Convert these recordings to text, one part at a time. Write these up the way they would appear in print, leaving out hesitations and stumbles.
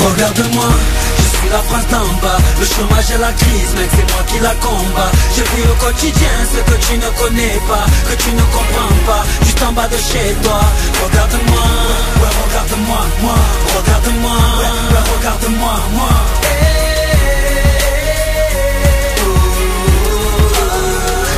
Regarde-moi, je suis la France d'en bas. Le chômage et la crise, mec, c'est moi qui la combat. Je vis au quotidien ce que tu ne connais pas, que tu ne comprends pas, juste en bas de chez toi. Regarde-moi, ouais, regarde-moi, moi. Regarde-moi, ouais, regarde-moi, moi.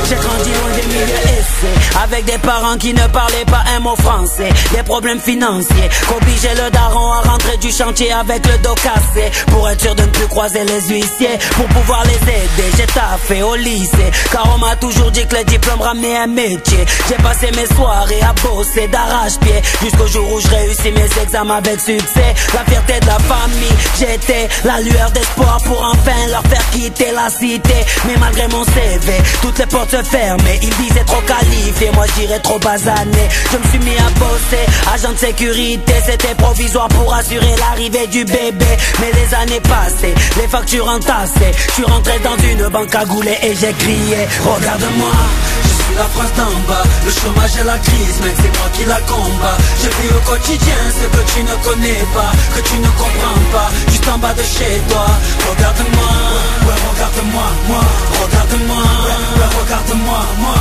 J'ai grandi loin des milieux aisés, avec des parents qui ne parlaient pas un mot français. Des problèmes financiers, qu'obligeaient le daron à rentrer du chantier avec le dos cassé, pour être sûr de ne plus croiser les huissiers, pour pouvoir les aider. J'ai taffé au lycée, car on m'a toujours dit que les diplômes ramenaient un métier. J'ai passé mes soirées à bosser d'arrache-pied, jusqu'au jour où je réussis mes examens avec succès. La fierté de la famille, j'étais la lueur d'espoir pour enfin leur faire quitter la cité. Mais malgré mon CV, toutes les portes se fermaient. Ils disaient trop qualifié, moi je dirais trop basané. Je me suis mis à bosser, agent de sécurité. C'était provisoire pour assurer l'arrivée du bébé. Mais les années passées, les factures entassées, je suis rentré dans une banque cagoulée et j'ai crié: regarde-moi, je suis la France d'en bas. Le chômage et la crise, mec, c'est moi qui la combat. Je vis au quotidien ce que tu ne connais pas, que tu ne comprends pas, juste en bas de chez toi. Regarde-moi, ouais, regarde-moi, moi. Regarde-moi, ouais, regarde-moi, moi.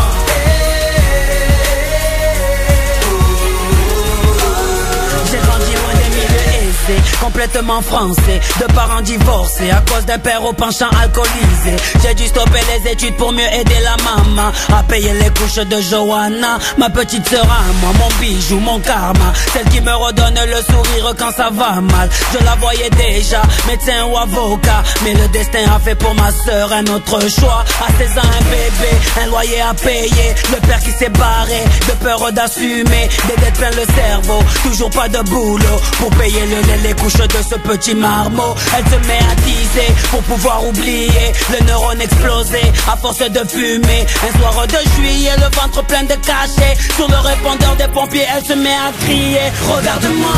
J'ai grandi loin des milieux aisés, complètement français, de parents divorcés à cause d'un père au penchant alcoolisé. J'ai dû stopper les études pour mieux aider la maman à payer les couches de Johanna, ma petite sœur à moi, mon bijou, mon karma, celle qui me redonne le sourire quand ça va mal. Je la voyais déjà, médecin ou avocat, mais le destin a fait pour ma sœur un autre choix. À 16 ans un bébé, un loyer à payer, le père qui s'est barré, de peur d'assumer, des dettes plein le cerveau, toujours pas de boulot pour payer le lait, les couches de ce petit marmot. Elle se met à teaser pour pouvoir oublier, le neurone explosé à force de fumer. Un soir de juillet, le ventre plein de cachets, sur le répondeur des pompiers, elle se met à crier: regarde-moi,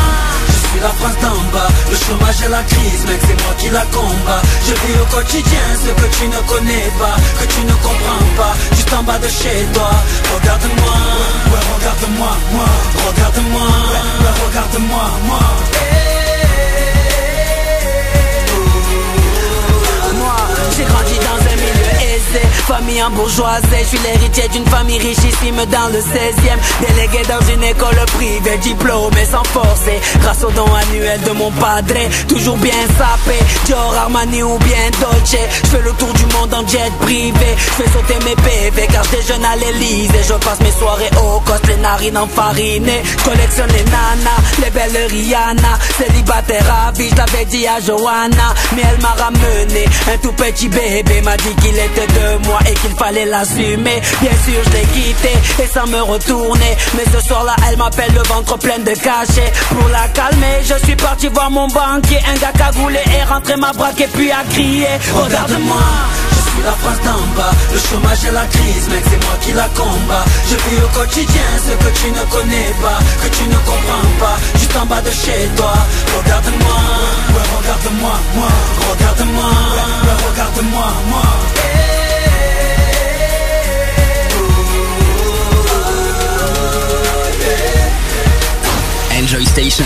je suis la France d'en bas. Le chômage et la crise, mec, c'est moi qui la combat. Je vis au quotidien ce que tu ne connais pas, que tu ne comprends pas, juste en bas de chez toi. Regarde-moi, ouais, regarde-moi, moi. Regarde-moi, ouais, regarde-moi, moi. J'ai grandi dans un milieu aisé, famille en bourgeoisie. Je suis l'héritier d'une famille richissime dans le 16e, délégué dans une école privée, diplômé sans forcer, grâce aux dons annuels de mon padre. Toujours bien sapé, Dior, Armani ou bien Dolce. Je fais le tour du monde en jet privé, je fais sauter mes PV car je déjeune à l'Elysée. Je passe mes soirées au coste, les narines enfarinées. Je collectionne les nanas, les belles Rihanna. Célibataire ravi, je l'avais dit à Johanna, mais elle m'a ramené un tout petit bébé, m'a dit qu'il était de moi et qu'il fallait l'assumer. Bien sûr je l'ai quitté et sans me retourner, mais ce soir-là elle m'appelle le ventre plein de cachets. Pour la calmer, je suis parti voir mon banquier. Un gars cagoulé est rentré m'a braqué puis a crié: regarde-moi, je suis la France d'en bas. Le chômage et la crise, mec, c'est moi qui la combat. Je vis au quotidien ce que tu ne connais pas, que tu ne comprends pas, juste en bas de chez toi. Regarde-moi, ouais, regarde-moi, moi. Regarde-moi, ouais, regarde-moi, moi. Enjoy Station.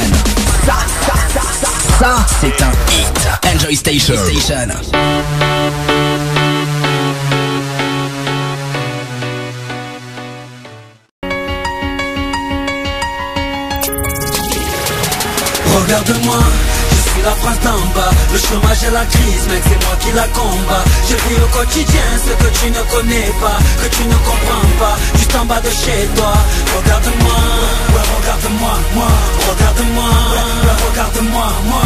Ça, c'est un hit. Enjoy Station. Regarde-moi, je suis la France d'en bas. Le chômage et la crise, mec, c'est moi qui la combat. Je vis au quotidien ce que tu ne connais pas, que tu ne comprends pas, juste en bas de chez toi. Regarde-moi, ouais, regarde-moi, moi. Regarde-moi, ouais, regarde-moi, moi.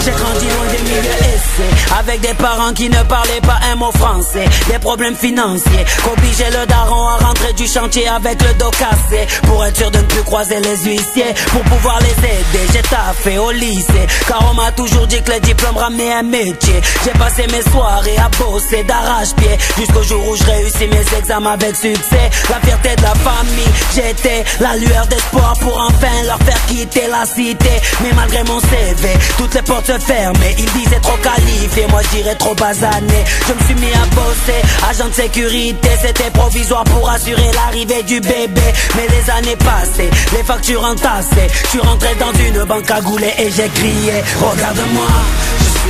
J'ai grandi loin des milieux aisés, avec des parents qui ne parlaient pas un mot français. Des problèmes financiers, qu'obligeaient le daron à rentrer du chantier avec le dos cassé, pour être sûr de ne plus croiser les huissiers, pour pouvoir les aider. J'ai taffé au lycée, car on m'a toujours dit que les diplômes ramenaient un métier. J'ai passé mes soirées à bosser d'arrache-pied, jusqu'au jour où je réussis mes examens avec succès. La fierté de la famille, j'étais la lueur d'espoir pour enfin leur faire quitter la cité. Mais malgré mon CV, toutes les portes se fermaient. Ils disaient trop qualifié, moi je dirais j'irais trop basaner. Je me suis mis à bosser, agent de sécurité, c'était provisoire pour assurer l'arrivée du bébé. Mais les années passées, les factures entassées, je suis rentré dans une banque à goulet et j'ai crié, regarde-moi.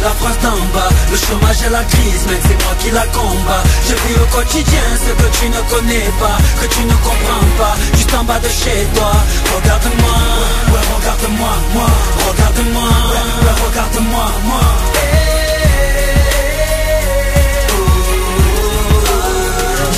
La France d'en bas, le chômage et la crise, mec, c'est moi qui la combat. Je vis au quotidien ce que tu ne connais pas, que tu ne comprends pas, juste en bas de chez toi. Regarde-moi, ouais, regarde-moi, moi, regarde-moi, ouais, regarde-moi, moi.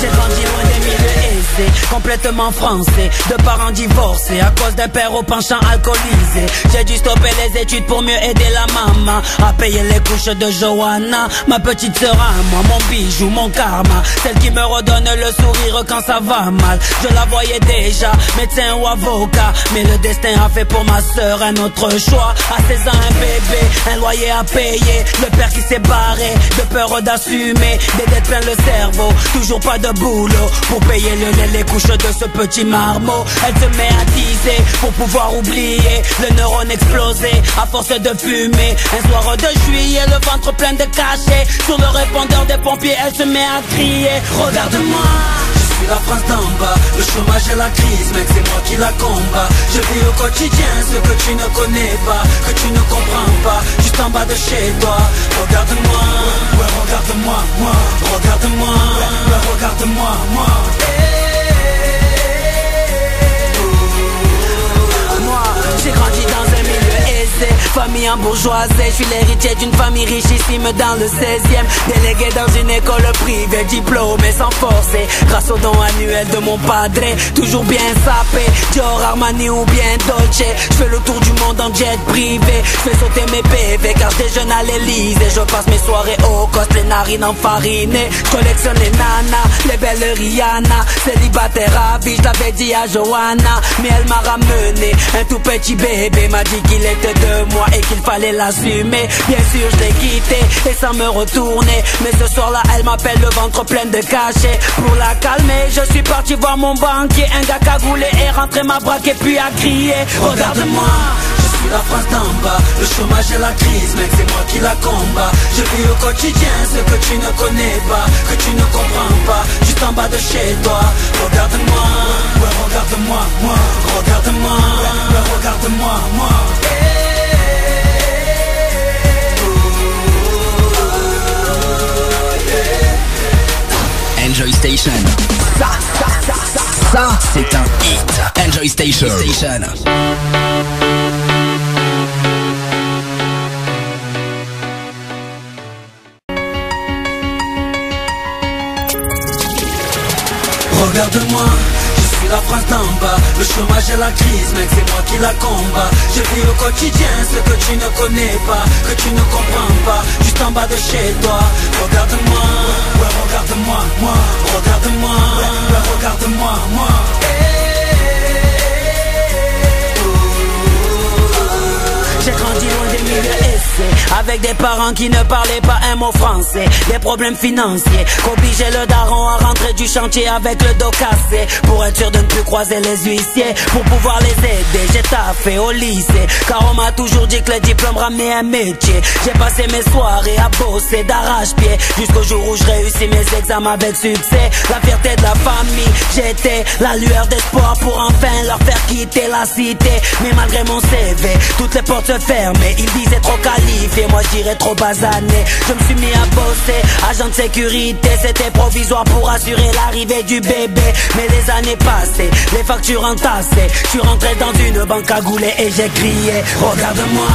J'ai grandi loin des milieux aisés, complètement français, de parents divorcés à cause d'un père au penchant alcoolisé. J'ai dû stopper les études pour mieux aider la maman à payer les couches de Johanna, ma petite sœur à moi, mon bijou, mon karma, celle qui me redonne le sourire quand ça va mal. Je la voyais déjà, médecin ou avocat, mais le destin a fait pour ma sœur un autre choix. À 16 ans un bébé, un loyer à payer, le père qui s'est barré, de peur d'assumer, des dettes plein le cerveau, toujours pas de boulot pour payer le lait, les couches de ce petit marmot. Elle se met à teaser pour pouvoir oublier, le neurone explosé à force de fumer. Un soir de juillet, le ventre plein de cachets, sur le répondeur des pompiers, elle se met à crier, regarde-moi. Je suis la France d'en bas, le chômage et la crise, mec, c'est moi qui la combat. Je vis au quotidien ce que tu ne connais pas, que tu ne comprends pas, juste en bas de chez toi. Regarde-moi, ouais, regarde-moi, moi, regarde-moi, ouais, regarde-moi, moi. J'ai grandi dans un milieu aisé, famille en bourgeoisie. Je suis l'héritier d'une famille richissime dans le 16e, délégué dans une école privée, diplômé sans forcer, grâce au don annuel de mon padre. Toujours bien sapé, Dior, Armani ou bien Dolce. Je fais le tour du monde en jet privé, je fais sauter mes PV car je déjeune à l'Elysée. Je passe mes soirées au coste, les narines enfarinées. Je collectionne les nanas, les belles Rihanna, célibataire à vie, je l'avais dit à Johanna, mais elle m'a ramené un tout petit bébé, m'a dit qu'il était de moi et qu'il fallait l'assumer. Bien sûr je l'ai quitté et sans me retourner, mais ce soir-là elle m'appelle le ventre plein de cachets. Pour la calmer je suis parti voir mon banquier, un gars cagoulé est rentré m'a braqué puis a crié, regarde-moi. Je suis la France d'en bas, le chômage et la crise, mec, c'est moi qui la combat. Je vis au quotidien ce que tu ne connais pas, que tu ne comprends pas, juste en bas de chez toi. Regarde-moi, ouais, regarde-moi, moi, regarde-moi, ouais, regarde-moi, moi. Enjoy Station. Ça, c'est un hit. Enjoy Station. Regarde-moi, je suis la France d'en bas, le chômage et la crise, mec, c'est moi qui la combat. Je vis au quotidien ce que tu ne connais pas, que tu ne comprends pas, juste en bas de chez toi. Regarde-moi, ouais, regarde-moi, moi, regarde-moi, ouais, regarde-moi, moi. J'ai grandi loin des milieux aisés, avec des parents qui ne parlaient pas un mot français, des problèmes financiers qu'obligeaient le daron à rentrer du chantier avec le dos cassé, pour être sûr de ne plus croiser les huissiers, pour pouvoir les aider. J'ai taffé au lycée, car on m'a toujours dit que le diplôme ramenait un métier. J'ai passé mes soirées à bosser d'arrache-pied, jusqu'au jour où je réussis mes examens avec succès. La fierté de la famille, j'étais la lueur d'espoir pour enfin leur faire quitter la cité. Mais malgré mon CV, toutes les portes se fermaient, ils disaient trop qualifié, moi je dirais trop basané. Je me suis mis à bosser, agent de sécurité, c'était provisoire pour assurer l'arrivée du bébé. Mais les années passées, les factures entassées, je suis rentré dans une banque à goulet et j'ai crié, regarde-moi.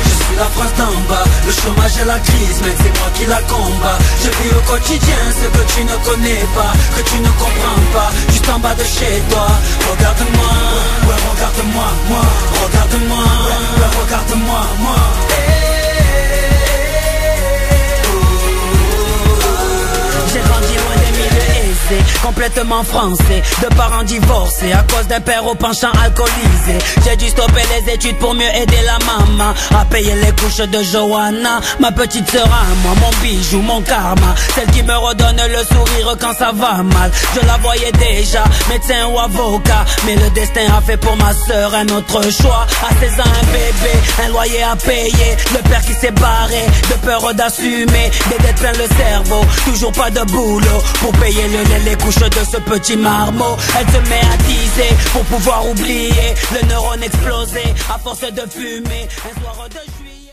Je suis la France d'en bas, le chômage et la crise, mec, c'est moi qui la combat. Je vis au quotidien ce que tu ne connais pas, que tu ne comprends pas, juste en bas de chez toi. Regarde-moi, ouais, regarde-moi, moi, regarde-moi, ouais, regarde-moi, moi. J'ai grandi loin des milieux aisés, aisés, complètement français, de parents divorcés à cause d'un père au penchant alcoolisé. J'ai dû stopper les études pour mieux aider la maman à payer les couches de Johanna, ma petite sœur à moi, mon bijou, mon karma, celle qui me redonne le sourire quand ça va mal. Je la voyais déjà, médecin ou avocat, mais le destin a fait pour ma sœur un autre choix. À 16 ans un bébé, un loyer à payer, le père qui s'est barré, de peur d'assumer, des dettes plein le cerveau, toujours pas de boulot pour payer le lait, les couches de ce petit marmot. Elle se met à teaser pour pouvoir oublier, le neurone explosé à force de fumer. Un soir de juillet.